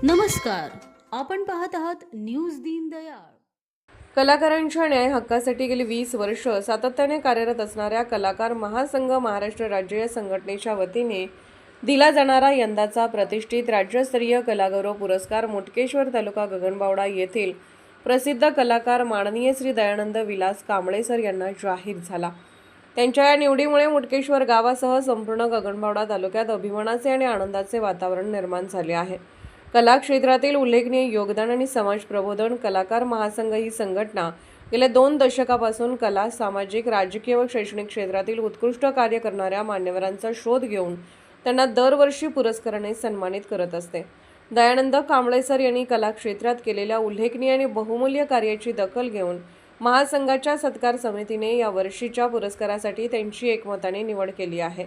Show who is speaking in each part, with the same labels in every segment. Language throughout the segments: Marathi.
Speaker 1: नमस्कार, आपण पाहत आहात न्यूज दीनदयाळ.
Speaker 2: कलाकारांच्या न्याय हक्कासाठी गेली 20 वर्ष सातत्याने कार्यरत असणाऱ्या कलाकार महासंघ महाराष्ट्र राज्य या संघटनेच्या वतीने दिला जाणारा यंदाचा प्रतिष्ठित राज्यस्तरीय कलागौरव पुरस्कार मुटकेश्वर तालुका गगनबावडा येथील प्रसिद्ध कलाकार माननीय श्री दयानंद विलास कांबळे सर यांना जाहीर झाला. त्यांच्या या निवडीमुळे मुटकेश्वर गावासह संपूर्ण गगनबावडा तालुक्यात अभिमानाचे आणि आनंदाचे वातावरण निर्माण झाले आहे. कला क्षेत्रातील उल्लेखनीय योगदान आणि समाज प्रबोधन कलाकार महासंघ ही संघटना गेल्या 2 दशकापासून कला, सामाजिक, राजकीय व शैक्षणिक क्षेत्रातील उत्कृष्ट कार्य करणाऱ्या मान्यवरांचा शोध घेऊन त्यांना दरवर्षी पुरस्काराने सन्मानित करत असते. दयानंद कांबळे सर यांनी कला क्षेत्रात केलेल्या उल्लेखनीय आणि बहुमूल्य कार्याची दखल घेऊन महासंघाच्या सत्कार समितीने या वर्षीच्या पुरस्कारासाठी त्यांची एकमताने निवड केली आहे.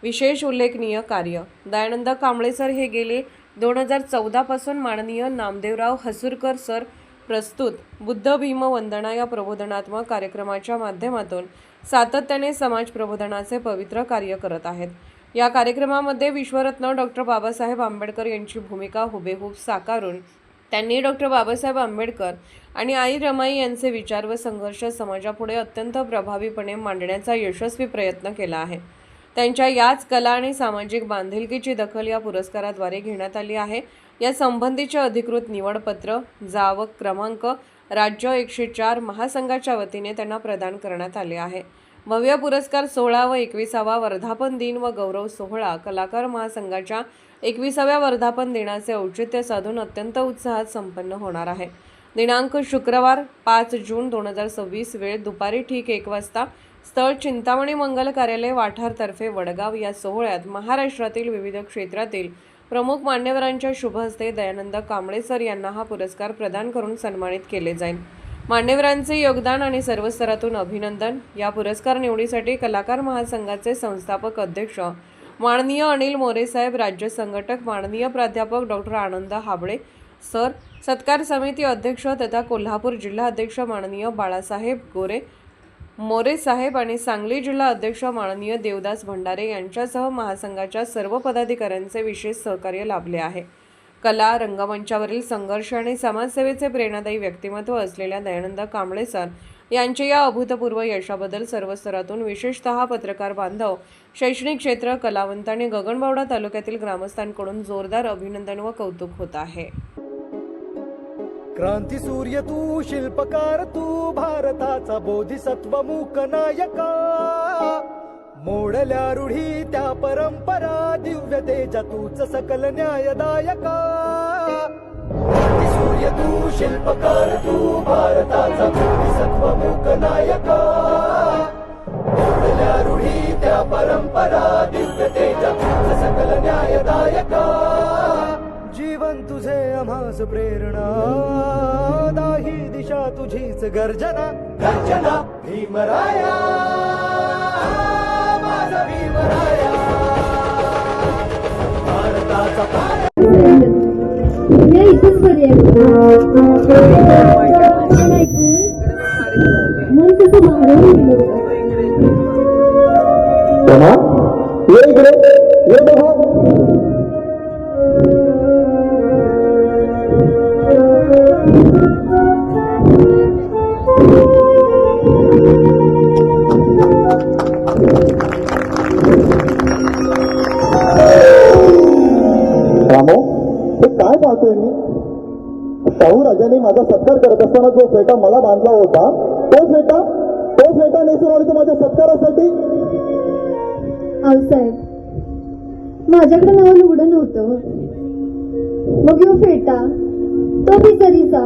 Speaker 2: विशेष उल्लेखनीय कार्य दयानंद कांबळे सर हे गेले 2014 पासून माननीय नामदेवराव हसूरकर सर प्रस्तुत बुद्ध भीम वंदना या प्रबोधनात्मक कार्यक्रमाच्या माध्यमातून सातत्याने समाज प्रबोधनाचे पवित्र कार्य करत आहेत. या कार्यक्रमामध्ये विश्वरत्न डॉक्टर बाबासाहेब आंबेडकर यांची भूमिका हुबेहूब साकारून त्यांनी डॉक्टर बाबासाहेब आंबेडकर आणि आई रमाई यांचे विचार व संघर्ष समाजापुढे अत्यंत प्रभावीपणे मांडण्याचा यशस्वी प्रयत्न केला आहे. त्यांच्या याच कला आणि सामाजिक बांधिलकीची दखल या पुरस्काराद्वारे घेण्यात आली आहे. या संबंधीचे अधिकृत निवडपत्र जावक क्रमांक राज्य 104 महासंघाच्या वतीने त्यांना प्रदान करण्यात आले आहे. भव्य पुरस्कार सोहळा व 21वा वर्धापन दिन व गौरव सोहळा कलाकार महासंघाच्या 21व्या वर्धापन दिनाचे औचित्य साधून अत्यंत उत्साहात संपन्न होणार आहे. दिनांक शुक्रवार 5 जून 2026 वेळ दुपारी ठीक 1 वाजता स्थळ चिंतामणी मंगल कार्यालय वाठारतर्फे वडगाव. या सोहळ्यात महाराष्ट्रातील विविध क्षेत्रातील प्रमुख मान्यवरांच्या शुभ हस्ते दयानंद कांबळे सर यांना हा पुरस्कार प्रदान करून सन्मानित केले जाईल. मान्यवरांचे योगदान आणि सर्व स्तरातून अभिनंदन. या पुरस्कार निवडीसाठी कलाकार महासंघाचे संस्थापक अध्यक्ष माननीय अनिल मोरे साहेब, राज्य संघटक माननीय प्राध्यापक डॉक्टर आनंद हाबळे सर, सत्कार समिती अध्यक्ष तथा कोल्हापूर जिल्हा अध्यक्ष माननीय बाळासाहेब गोरे मोरे साहेब आणि सांगली जिल्हा अध्यक्ष माननीय देवदास भंडारे यांच्यासह महासंघाच्या सर्व पदाधिकाऱ्यांचे विशेष सहकार्य लाभले आहे. कला, रंगमंचावरील संघर्ष आणि समाजसेवेचे प्रेरणादायी व्यक्तिमत्व असलेल्या दयानंद कांबळे सर यांच्या या अभूतपूर्व यशाबद्दल सर्व स्तरातून विशेषतः पत्रकार बांधव, शैक्षणिक क्षेत्र, कलावंत आणि गगनबावडा तालुक्यातील ग्रामस्थांकडून जोरदार अभिनंदन व कौतुक होत आहे.
Speaker 3: क्रांती सूर्य तू, शिल्पकार तू, भारताचा बोधिसत्व मूक नायका. मोडल्या रूढी त्या परंपरा, दिव्य तेजा तूच सकल न्यायदायका. क्रांती सूर्य तू, शिल्पकार तू, भारताचा बोधिसत्व मूक नायका. मोडल्या रूढी त्या परंपरा, दिव्य तेजा तूच सकल न्यायदायका. जीवन तुझे आम्हास प्रेरणा, दाही दिशा तुझीच गर्जना. गर्जना भीमराया, माझा भीमराया. भारताचा
Speaker 4: रामो, हे काय पाहतोय मी? शाहू राजाने माझा सत्कार करत असताना जो फेटा मला बांधला होता, तो फेटा नेसून आली माझ्या सत्कारासाठी.
Speaker 5: साहेब, माझ्याकडे नवं लुगडं नव्हतं, मग यो फेटा तो बिचारीचा.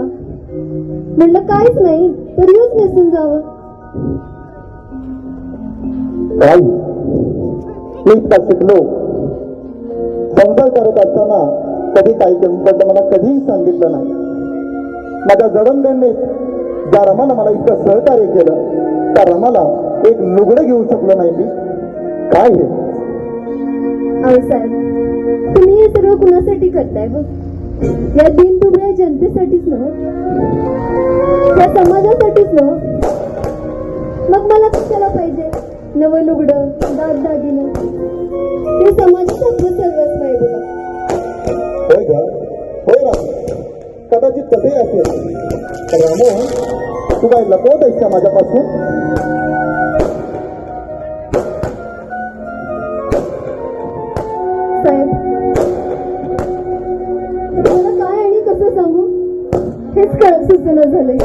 Speaker 5: म्हणलं काहीच नाही तर योच नेसून जावं.
Speaker 4: काय मी इतका शिकलो, संसार करत असताना कधी काही कमी पडलं मला कधीही सांगितलं नाही. माझ्या जडणघडणीत ज्या रमाला मला इतकं सहकार्य केलं, त्या रमाला एक लुगडं घेऊ शकलो नाही मी. काय हे
Speaker 5: साहेब, तुम्ही हे सर्व कुणासाठी करताय? बघ, या दीनदुबळ्या जनतेसाठीच ना, या समाजासाठीच ना. मग मला कशाला पाहिजे नवं लुगडं, दागदागिनं? हे समाजाचं सर्वस्व आहे बघा.
Speaker 4: होय ग, होय ना. असेल तर रामू तू काय लपवत आहेस का माझ्यापासून?
Speaker 5: साहेब, मला काय आणि कसं सांगू हेच कळत सुचना झालंय.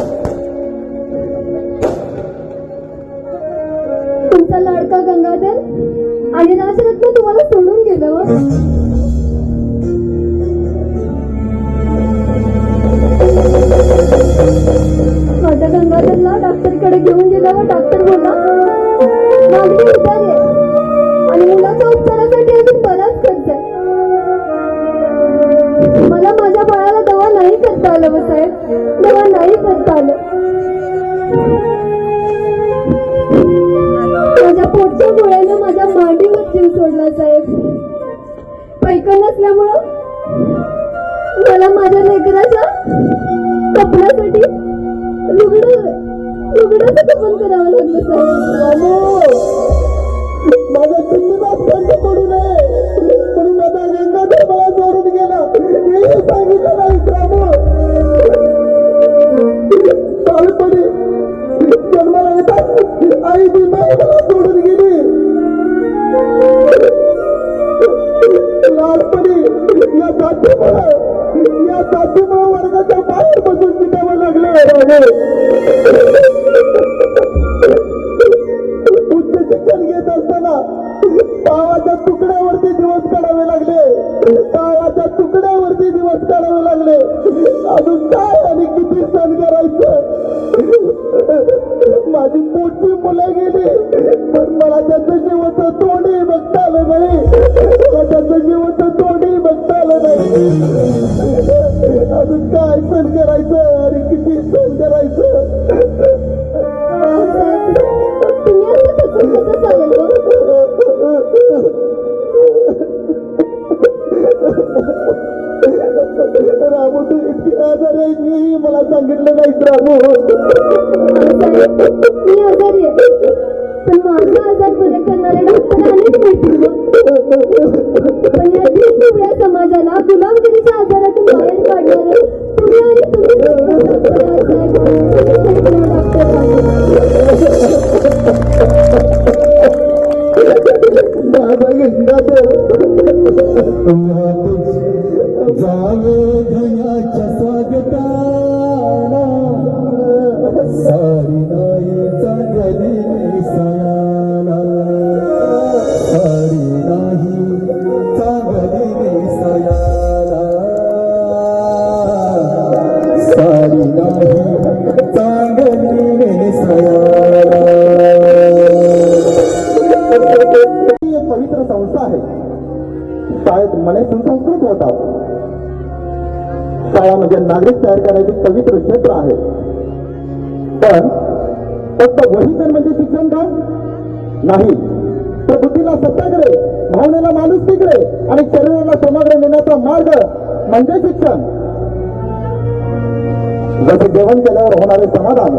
Speaker 5: तुमचा लाडका गंगाधर आणि राजरत्न तुम्हाला सोडून गेलं व. माझ्या गंगाधरला डॉक्टरकडे घेऊन गेला व डॉक्टर बोलला मागणी उतार आहे आणि मुलाच्या उपचारासाठी अजून बराच खर्च आहे. मला माझ्या बाळाला दवा नाही करता आलं व साहेब, दवा नाही करता आलं. माझ्या पोटच्या गोळ्यानं माझ्या मांडीवर जीव सोडला साहेब. पैकण नसल्यामुळं मला माझ्या लेकराच्या कपड्यासाठी लुगड्याचं कपन करावं लागलं साहेब.
Speaker 4: माझा चिंतेचा बंद करू नये म्हणून माझा गंगाधर मला सोडून गेला हे सांगितलं नाही रामू. बालपणी जन्माला येतात आई बिमाई मला सोडून गेली. लहानपणी या जातीमुळे वर्गाच्या बाहेर बसून पिटावं लागलं रामू. उच्च शिक्षण घेत असताना पावाच्या तुकड्यावरती दिवस काढावे लागले. पावाच्या तुकड्यावरती दिवस काढावे लागले. अजून काय आणि किती सण करायचं. माझी पोटची मुलं गेली पण मला त्याचं जीवाचं तोंडही बघता आलं नाही. मला त्याचं जीवाचं तोंडही बघता आलं नाही. अजून काय सण करायचं आणि किती सण करायचं.
Speaker 5: तुम्ही असं कसं चालेल
Speaker 4: रामू तू इतकी आजार आहे मी मला सांगितलं नाही रामू.
Speaker 5: मी आजारी आहे पण माझा आजार बरे करणारे डॉक्टर अनेक मिळतील. पण या दिवसावेळा समाजाला गुलामगिरीच्या आजारातून बाहेर काढणारे तुम्ही आणि
Speaker 4: जावे धन्याच्या स्वागताला सारी नाही चांगली सयाला. सारी नाही चांगली सयाला. सारी नाही चांगली सयाला. ही एक पवित्र संस्था आहे. शाळेत मने सुसंस्कृत होतात. शाळा म्हणजे नागरिक तयार करायचे पवित्र क्षेत्र आहे. पण फक्त वहीकरण म्हणजे शिक्षण का नाही तर बुद्धीला सत्याकडे, भावनेला माणुसकीकडे आणि शरीराला समाकडे नेण्याचा मार्ग म्हणजे शिक्षण. जसे जेवण केल्यावर होणारे समाधान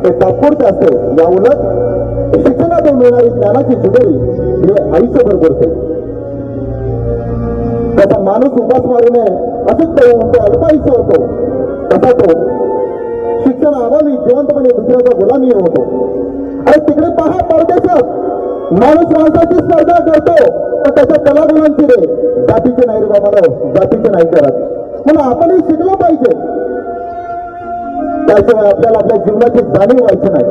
Speaker 4: ते तात्पुरते असते, या उलट शिक्षणातून मिळणारी ज्ञानाची जुगरी हे आयुष्यभर करते. त्याचा माणूस उपास मारू नये असंच करून तो अल्पायुष्य होतो. तसा तो शिक्षण अभावी जिवंतपणे दुसऱ्याचा गुलामी होतो. आणि तिकडे पहा परदेशात माणूस माणसाची स्पर्धा करतो पण त्याच्या कलागुणांची रे जातीचे नाही रे बाबा, जातीचे नाही करत. म्हणून आपणही शिकलं पाहिजे. त्याशिवाय आपल्याला आपल्या जीवनाची जाणीव व्हायची नाही.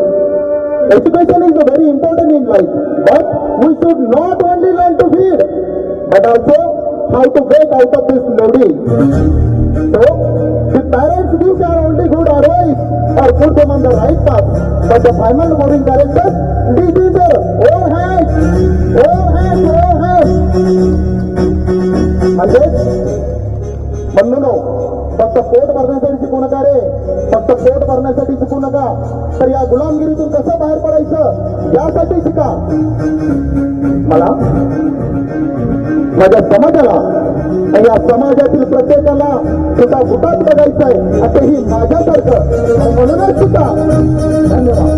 Speaker 4: Education is very important in life but we should not only learn to feed but also how to break out of this loading. So, the parents give their only good advice or put them on the right path, but the final moving direction, this is their own hands, own hands, own hands. म्हणून फक्त पोट भरण्यासाठी शिकू नका रे, फक्त पोट भरण्यासाठी शिकू नका तर या गुलामगिरीतून कसं बाहेर पडायचं यासाठी शिका. मला माझ्या समाजाला आणि या समाजातील प्रत्येकाला सुद्धा गुटात बघायचंय, असेही माझ्यासारखं. म्हणूनच सुद्धा धन्यवाद.